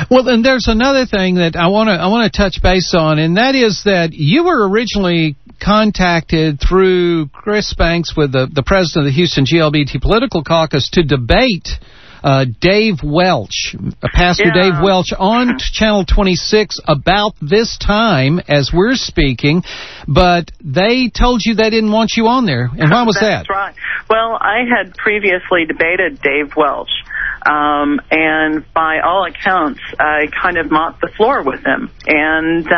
Well, and there's another thing that I want to touch base on, and that is that you were originally contacted through Chris Banks with the president of the Houston GLBT Political Caucus to debate Dave Welch, Pastor Dave Welch, on Channel 26 about this time as we're speaking, but they told you they didn't want you on there. And why was that? That's right. Well, I had previously debated Dave Welch, and by all accounts, I kind of mopped the floor with him. And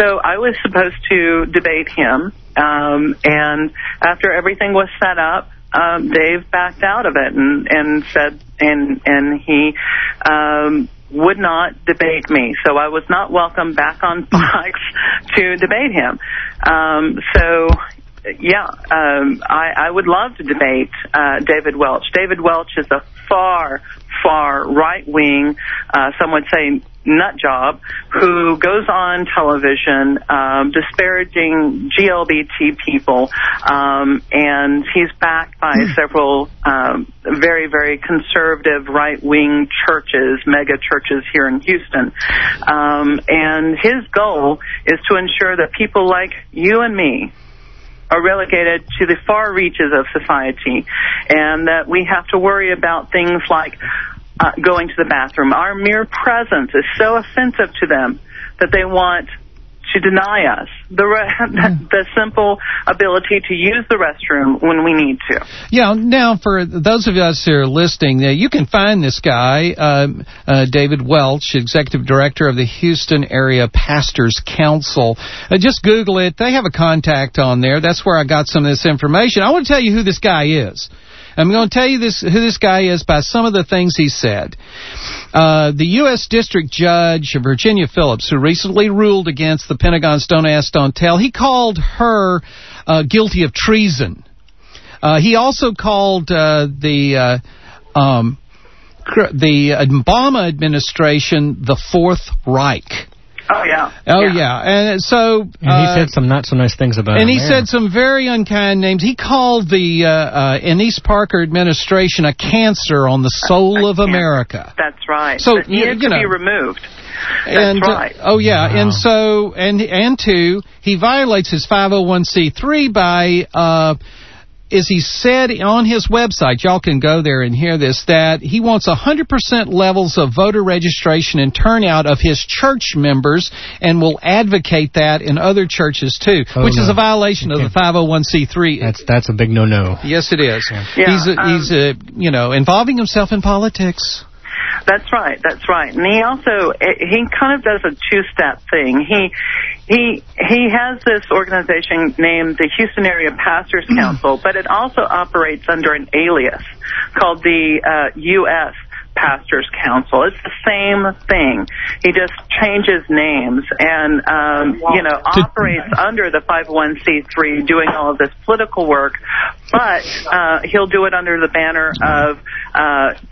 so I was supposed to debate him, and after everything was set up, Dave backed out of it and said, and he would not debate me. So I was not welcome back on Fox to debate him. I would love to debate David Welch. David Welch is a far right-wing, some would say nut job, who goes on television disparaging GLBT people, and he's backed by several very, very conservative right-wing churches, mega churches here in Houston. And his goal is to ensure that people like you and me are relegated to the far reaches of society, and that we have to worry about things like going to the bathroom. Our mere presence is so offensive to them that they want to deny us the simple ability to use the restroom when we need to. Yeah, now for those of us who are listening, you can find this guy, David Welch, Executive Director of the Houston Area Pastors Council. Just Google it. They have a contact on there. That's where I got some of this information. I want to tell you who this guy is. I'm going to tell you who this guy is by some of the things he said. The U.S. District Judge Virginia Phillips, who recently ruled against the Pentagon's Don't Ask, Don't Tell, he called her guilty of treason. He also called the Obama administration the Fourth Reich. Oh, yeah. And so... and he said some not so nice things about And he said some very unkind names. He called the Anise Parker administration a cancer on the soul of America. That's right. So, it needed to be removed. That's right. Wow. And so, and two, he violates his 501c3 by... as he said on his website, y'all can go there and hear this, that he wants 100% levels of voter registration and turnout of his church members and will advocate that in other churches too, which is a violation of the 501c3. That's a big no-no. Yes, it is. Yeah. He's involving himself in politics. That's right. And he also, he kind of does a two-step thing. He has this organization named the Houston Area Pastors Council, but it also operates under an alias called the U.S. Pastors Council. It's the same thing. He just changes names and, operates under the 501c3 doing all of this political work, but he'll do it under the banner of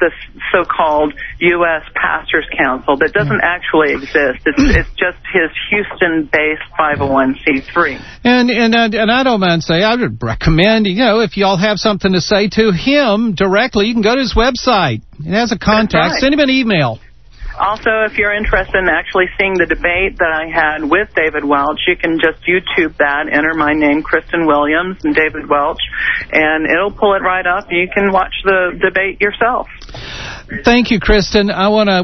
the so-called U.S. Pastors Council that doesn't actually exist. It's just his Houston-based 501c3. And I don't mind saying, I would recommend, if y'all have something to say to him directly, you can go to his website. It has a contact. Right. Send him an email. Also, if you're interested in actually seeing the debate that I had with David Welch, you can just YouTube that, enter my name, Kristen Williams, and David Welch, and it'll pull it right up. You can watch the debate yourself. Thank you, Kristen.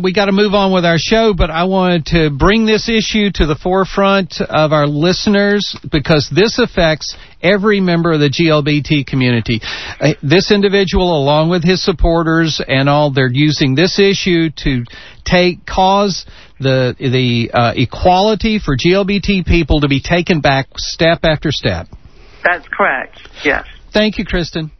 We got to move on with our show, but I wanted to bring this issue to the forefront of our listeners because this affects every member of the GLBT community. This individual, along with his supporters and all, they're using this issue to cause the equality for GLBT people to be taken back step after step. That's correct, yes. Thank you, Kristen.